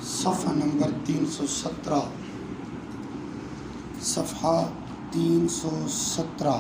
صفحہ نمبر 317، صفحہ 317،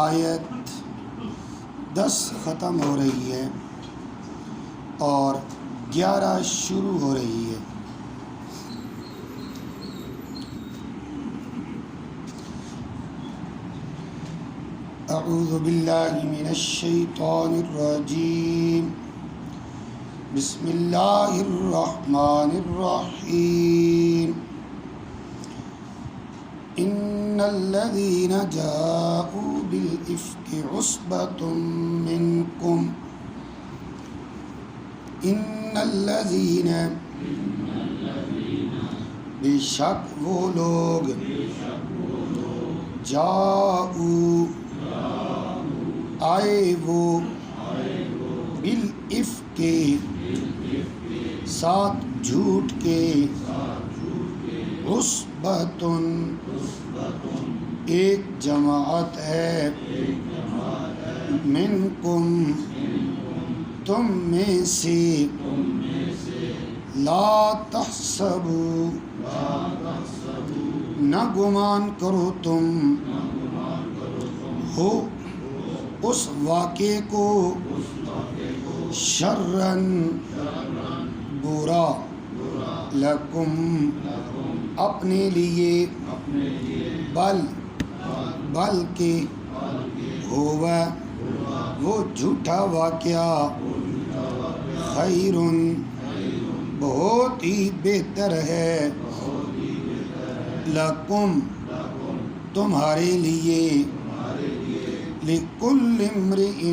آیت 10 ختم ہو رہی ہے اور 11 شروع ہو رہی ہے۔ اعوذ باللہ من الشیطان الرجیم، بسم اللہ الرحمن الرحیم۔ ان الذین جاءوا بالافک عصبۃ منکم، ان الذین، بے شک وہ لوگ، جاءوا آئے وہ، بالافک ساتھ جھوٹ کے، عصبۃ ایک جماعت ہے، منکم تم میں سے، لا تحسبوا نہ گمان کرو تم، ہو اس واقعے کو، شرًا برا، لکم اپنے لیے، بلکہ ہوا وہ جھوٹا واقعہ، خیر بہت ہی بہتر ہے، لکم تمہارے لیے، لکل امرئ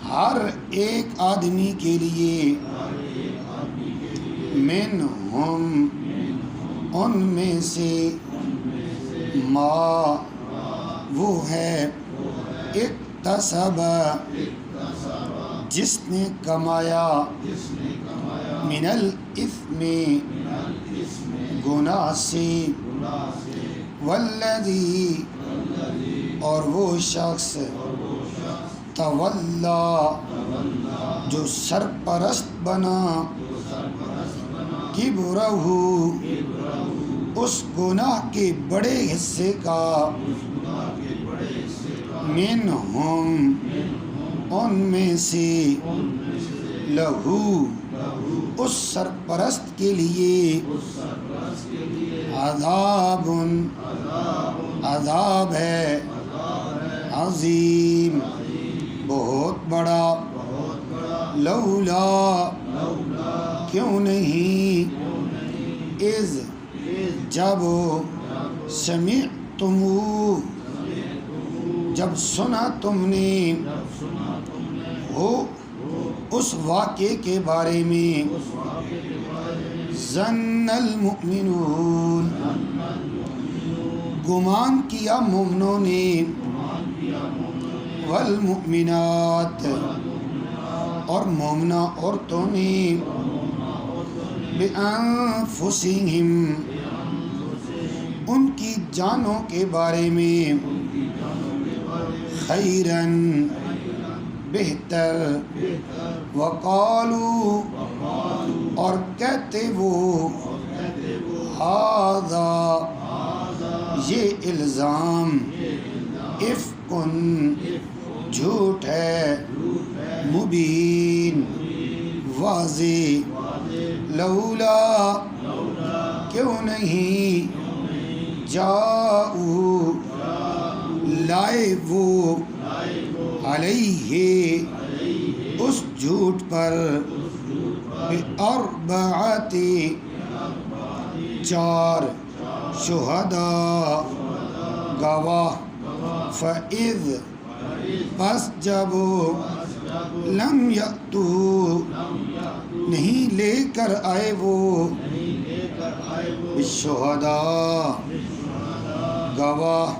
ہر ایک آدمی کے لیے، منہم ان میں سے، ما وہ ہے، اکتسب جس نے کمایا، من الاثم گناہ سے، والذی اور وہ شخص، تولا جو سرپرست بنا، کبرہ اس گناہ کے بڑے حصے کا، منہم ان میں سے، لہو اس سرپرست کے لیے، عذاب عذاب ہے، عظیم بہت بڑا، لولا کیوں نہیں، اذ جب، سمعتم جب سنا تم نے، ہو اس واقعے کے بارے میں، ظن المؤمنون گمان کیا مومنوں نے، والمؤمنات اور مومنہ عورتوں نے، بانفسہم ان کی جانوں کے بارے میں، خیراً بہتر، وقالوا اور کہتے وہ، ھذا یہ الزام، افکن جھوٹ ہے، مبین واضح، لولا کیوں نہیں، جاؤ لائے وہ، علیہ اس جھوٹ پر، باربعۃ چار، شہداء گواہ، فاذ پس جب، لم یأتوا نہیں لے کر آئے وہ، بالشہداء گواہ،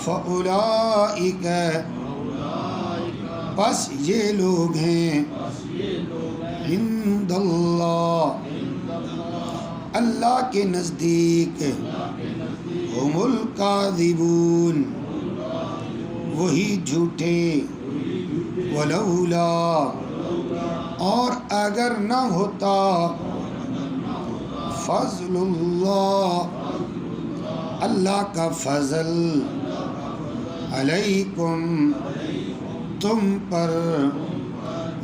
فاولئک پس یہ لوگ ہیں، عند اللہ اللہ کے نزدیک، ہم الکاذبون وہی جھوٹے، ولولا اور اگر نہ ہوتا فضل اللہ اللہ کا فضل علیکم تم پر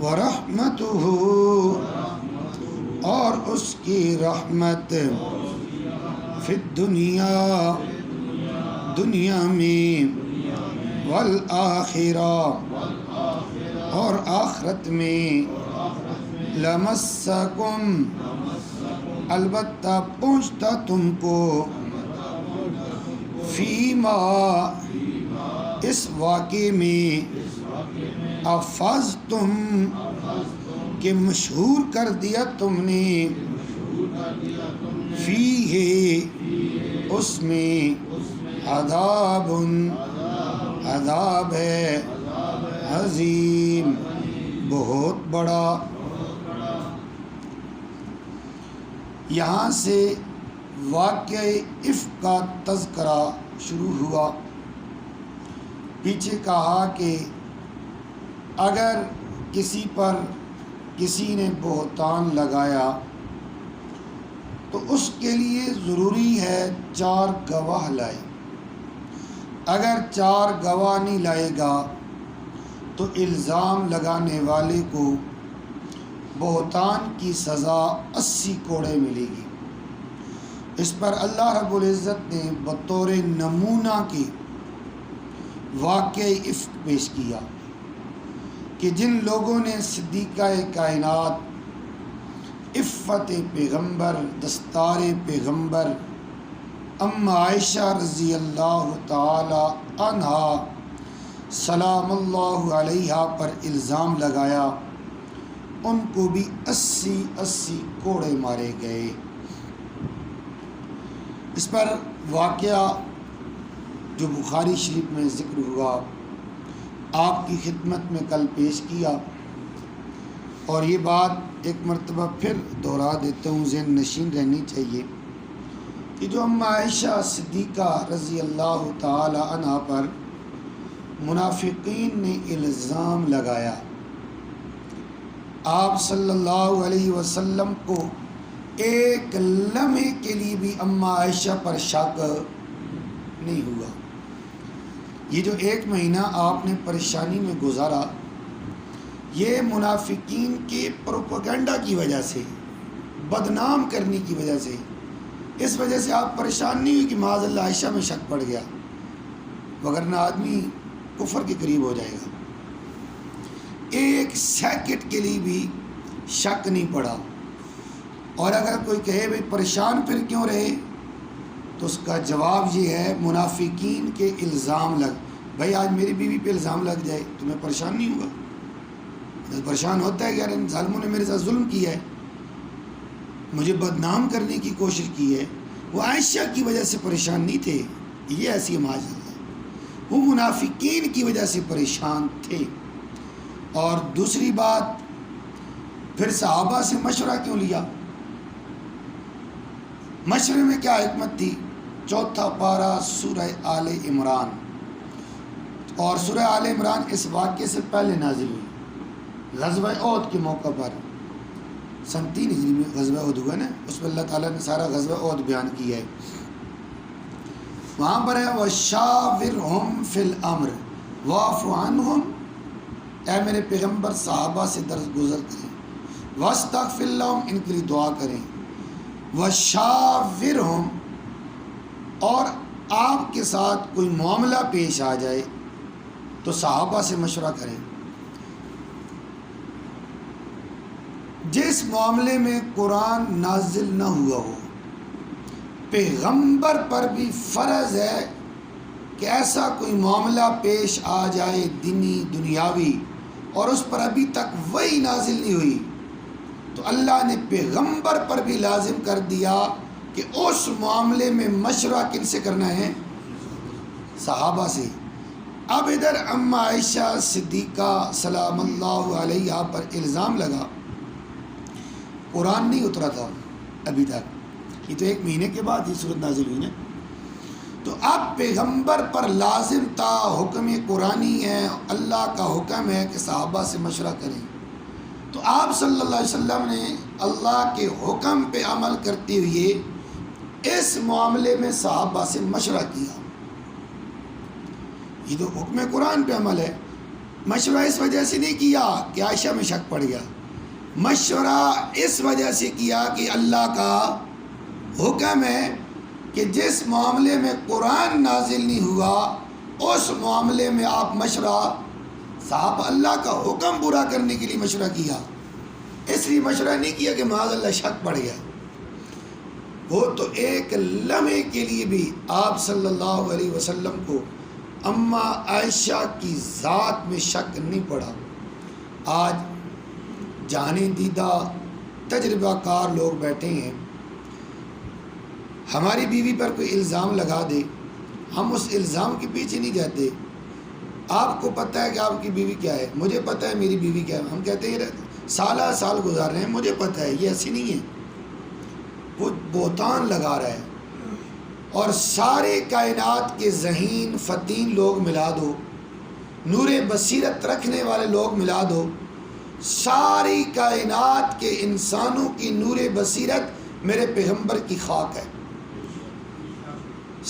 ورحمتہ اور اس کی رحمت فی الدنیا دنیا میں والآخرہ اور آخرت میں لمسکم البتہ پہنچتا تم کو فیما اس واقعے میں افضتم کہ مشہور کر دیا تم نے فیہ اس میں عذاب عذاب ہے عظیم بہت بڑا. یہاں سے واقعہ افک کا تذکرہ شروع ہوا. پیچھے کہا کہ اگر کسی پر کسی نے بہتان لگایا تو اس کے لیے ضروری ہے 4 گواہ لائے. اگر 4 گواہ نہیں لائے گا تو الزام لگانے والے کو بہتان کی سزا 80 کوڑے ملے گی. اس پر اللہ رب العزت نے بطور نمونہ کے واقعہ افک پیش کیا کہ جن لوگوں نے صدیقہ کائنات عفت پیغمبر دستار پیغمبر عائشہ رضی اللہ تعالی عنہا سلام اللہ علیہا پر الزام لگایا ان کو بھی 80 کوڑے مارے گئے. اس پر واقعہ جو بخاری شریف میں ذکر ہوا آپ کی خدمت میں کل پیش کیا اور یہ بات ایک مرتبہ پھر دہرا دیتا ہوں، ذہن نشین رہنی چاہیے کہ جو عائشہ صدیقہ رضی اللہ تعالی عنہ پر منافقین نے الزام لگایا، آپ صلی اللہ علیہ وسلم کو ایک لمحے کے لیے بھی عائشہ پر شک نہیں ہوا. یہ جو 1 مہینہ آپ نے پریشانی میں گزارا یہ منافقین کے پروپیگنڈا کی وجہ سے، بدنام کرنے کی وجہ سے، اس وجہ سے آپ پریشان نہیں ہوئی کہ معاذ اللہ عائشہ میں شک پڑ گیا، وگرنہ آدمی کفر کے قریب ہو جائے گا. 1 سیکنڈ کے لیے بھی شک نہیں پڑا. اور اگر کوئی کہے بھئی پریشان پھر کیوں رہے تو اس کا جواب یہ ہے منافقین کے الزام بھائی آج میری بیوی پہ الزام لگ جائے تو میں پریشان نہیں ہوں گا. پریشان ہوتا ہے کہ یار ان ظالموں نے میرے ساتھ ظلم کیا ہے، مجھے بدنام کرنے کی کوشش کی ہے. وہ عائشہ کی وجہ سے پریشان نہیں تھے، یہ ایسی معاذ اللہ، وہ منافقین کی وجہ سے پریشان تھے. اور دوسری بات پھر صحابہ سے مشورہ کیوں لیا؟ مشورے میں کیا حکمت تھی؟ 4 پارہ سورہ آل عمران، اور سورہ آل عمران اس واقعے سے پہلے نازل ہوئی غزوہ احد کے موقع پر. 3 ہجری میں غزوہ احد ہوا نا، اس میں اللہ تعالیٰ نے سارا غزوہ احد بیان کیا ہے. وہاں پر ہے وَشَاوِرْهُمْ فِي الْأَمْرِ وَاعْفُ عَنْهُمْ، اے میرے پیغمبر صحابہ سے درس گزر کریں، وَاسْتَغْفِرْ لَهُمْ، ان کے لیے دعا کریں. وَشَاوِرْهُمْ، اور آپ کے ساتھ کوئی معاملہ پیش آ جائے تو صحابہ سے مشورہ کریں. جس معاملے میں قرآن نازل نہ ہوا ہو، پیغمبر پر بھی فرض ہے کہ ایسا کوئی معاملہ پیش آ جائے دینی دنیاوی اور اس پر ابھی تک وحی نازل نہیں ہوئی تو اللہ نے پیغمبر پر بھی لازم کر دیا کہ اس معاملے میں مشورہ کن سے کرنا ہے؟ صحابہ سے. اب ادھر عائشہ صدیقہ سلام اللہ علیہا پر الزام لگا، قرآن نہیں اترا تھا ابھی تک، یہ تو 1 مہینے کے بعد یہ صورت نازل ہوئی نا. تو اب پیغمبر پر لازم تھا، حکم قرآنی ہے، اللہ کا حکم ہے کہ صحابہ سے مشورہ کریں. تو آپ صلی اللہ علیہ وسلم نے اللہ کے حکم پہ عمل کرتے ہوئے اس معاملے میں صحابہ سے مشورہ کیا. یہ تو حکم قرآن پہ عمل ہے. مشورہ اس وجہ سے نہیں کیا کہ عائشہ میں شک پڑ گیا، مشورہ اس وجہ سے کیا کہ اللہ کا حکم ہے کہ جس معاملے میں قرآن نازل نہیں ہوا اس معاملے میں آپ مشورہ، صاحب اللہ کا حکم پورا کرنے کے لیے مشورہ کیا. اس لیے مشورہ نہیں کیا کہ معاذ اللہ شک پڑ گیا. وہ تو ایک لمحے کے لیے بھی آپ صلی اللہ علیہ وسلم کو اماں عائشہ کی ذات میں شک نہیں پڑا. آج جانے دیدہ تجربہ کار لوگ بیٹھے ہیں، ہماری بیوی پر کوئی الزام لگا دے، ہم اس الزام کے پیچھے نہیں جاتے. آپ کو پتہ ہے کہ آپ کی بیوی کیا ہے، مجھے پتہ ہے میری بیوی کیا ہے. ہم کہتے ہیں سالہ سال گزار رہے ہیں، مجھے پتہ ہے. یہ ایسی نہیں ہے، وہ بہتان لگا رہا ہے. اور سارے کائنات کے ذہین فتین لوگ ملا دو، نور بصیرت رکھنے والے لوگ ملا دو، ساری کائنات کے انسانوں کی نور بصیرت میرے پیغمبر کی خاک ہے.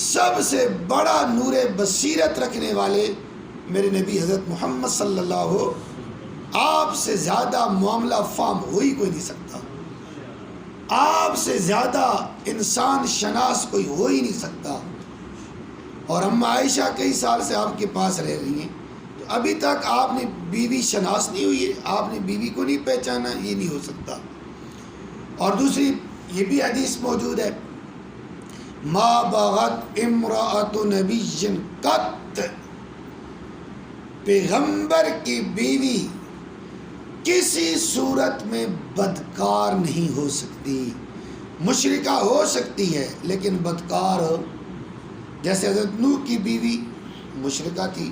سب سے بڑا نور بصیرت رکھنے والے میرے نبی حضرت محمد صلی اللہ علیہ وسلم. آپ سے زیادہ معاملہ فہم ہو ہی کوئی نہیں سکتا، آپ سے زیادہ انسان شناس کوئی ہو ہی نہیں سکتا. اور اماں عائشہ کئی سال سے آپ کے پاس رہ رہی ہیں، تو ابھی تک آپ نے بیوی شناس نہیں ہوئی ہے، آپ نے بیوی کو نہیں پہچانا، یہ نہیں ہو سکتا. اور دوسری یہ بھی حدیث موجود ہے، ما بغت امرأۃ نبی قط، پیغمبر کی بیوی کسی صورت میں بدکار نہیں ہو سکتی. مشرکہ ہو سکتی ہے لیکن بدکار، جیسے حضرت نوح کی بیوی مشرکہ تھی،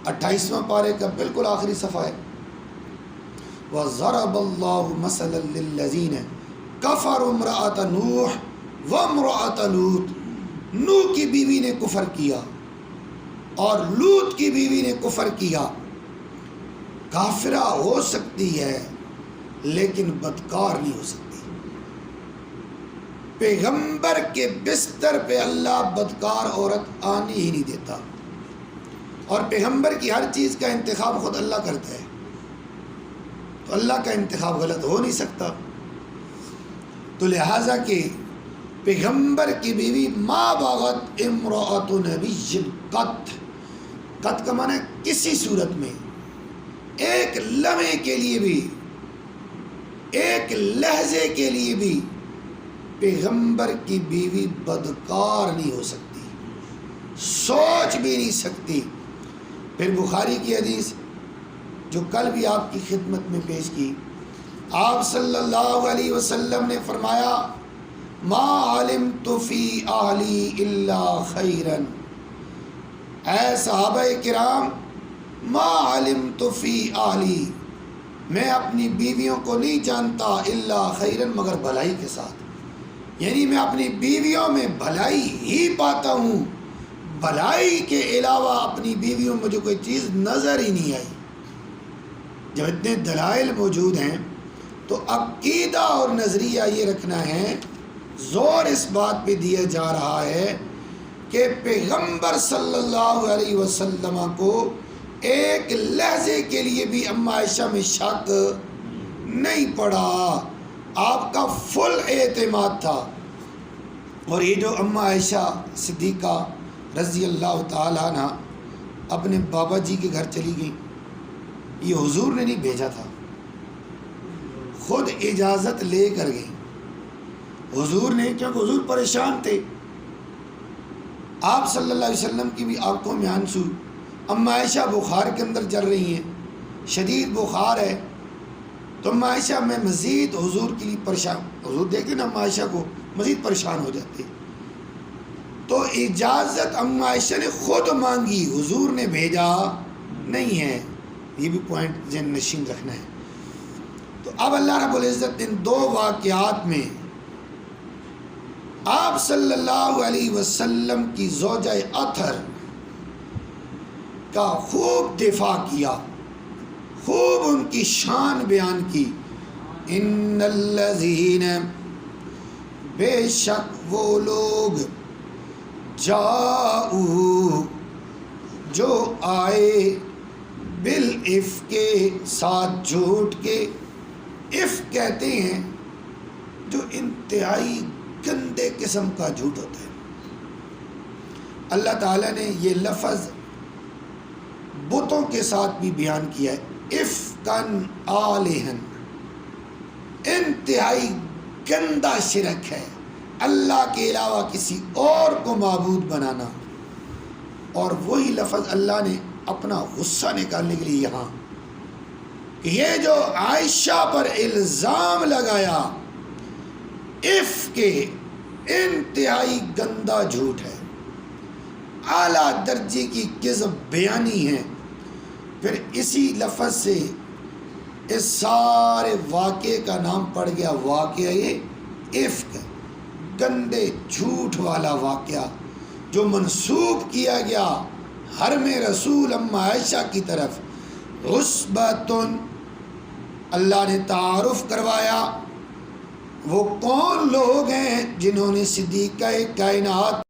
28واں پارے کا بالکل آخری صفحہ ہے، وَضَرَبَ اللَّهُ مَثَلًا لِلَّذِينَ كَفَرُوا امْرَأَةَ نُوحٍ وَامْرَأَةَ لُوطٍ. نوح کی بیوی نے کفر کیا اور لوط کی بیوی نے کفر کیا. کافرہ ہو سکتی ہے لیکن بدکار نہیں ہو سکتی. پیغمبر کے بستر پہ اللہ بدکار عورت آنے ہی نہیں دیتا، اور پیغمبر کی ہر چیز کا انتخاب خود اللہ کرتا ہے، تو اللہ کا انتخاب غلط ہو نہیں سکتا. تو لہٰذا کہ پیغمبر کی بیوی ما باغت امرأۃ نبی قط، قط کا معنی کسی صورت میں، ایک لمحے کے لیے بھی، ایک لہجے کے لیے بھی پیغمبر کی بیوی بدکار نہیں ہو سکتی، سوچ بھی نہیں سکتی. پھر بخاری کی حدیث جو کل بھی آپ کی خدمت میں پیش کی، آپ صلی اللہ علیہ وسلم نے فرمایا ما علمت فی اہلی الا خیرا. اے صحابہ کرام، ما علمت فی اہلی، میں اپنی بیویوں کو نہیں جانتا الا خیرا مگر بھلائی کے ساتھ. یعنی میں اپنی بیویوں میں بھلائی ہی پاتا ہوں، بھلائی کے علاوہ اپنی بیویوں میں مجھے کوئی چیز نظر ہی نہیں آئی. جب اتنے دلائل موجود ہیں تو عقیدہ اور نظریہ یہ رکھنا ہے، زور اس بات پہ دیا جا رہا ہے کہ پیغمبر صلی اللہ علیہ وسلم کو ایک لحظے کے لیے بھی اماں عائشہ میں شک نہیں پڑا، آپ کا فل اعتماد تھا. اور یہ جو اماں عائشہ صدیقہ رضی اللہ تعالیٰ عنہ اپنے بابا جی کے گھر چلی گئیں، یہ حضور نے نہیں بھیجا تھا، خود اجازت لے کر گئیں. حضور نے، کیونکہ حضور پریشان تھے، آپ صلی اللہ علیہ وسلم کی بھی آنکھوں میں آنسو، اماں عائشہ بخار کے اندر چل رہی ہیں، شدید بخار ہے. تو اماں عائشہ میں مزید حضور کے لیے پریشان، حضور دیکھتے نا اماں عائشہ کو مزید پریشان ہو جاتے. تو اجازت اماں عائشہ نے خود مانگی، حضور نے بھیجا نہیں ہے. یہ بھی پوائنٹ ذہن نشین رکھنا ہے. تو اب اللہ رب العزت ان دو واقعات میں آپ صلی اللہ علیہ وسلم کی زوجہ اطہر کا خوب دفاع کیا، خوب ان ان کی شان بیان کی. ان الذین، بے شک وہ لوگ، جاؤ جو آئے، بالعفق کے ساتھ جھوٹ کے. عفق کہتے ہیں جو انتہائی گندے قسم کا جھوٹ ہوتا ہے. اللہ تعالیٰ نے یہ لفظ بتوں کے ساتھ بھی بیان کیا ہے. افکن آلہن، انتہائی گندا شرک ہے اللہ کے علاوہ کسی اور کو معبود بنانا. اور وہی لفظ اللہ نے اپنا غصہ نکالنے کے لیے یہاں کہ یہ جو عائشہ پر الزام لگایا عفق کے، انتہائی گندا جھوٹ ہے، اعلیٰ درجے کی کذب بیانی ہے. پھر اسی لفظ سے اس سارے واقعے کا نام پڑ گیا واقعہ عفق، گندے جھوٹ والا واقعہ جو منسوب کیا گیا حرم رسول ام عائشہ کی طرف. عصبۃ، اللہ نے تعارف کروایا وہ کون لوگ ہیں جنہوں نے صدیقہ کائنات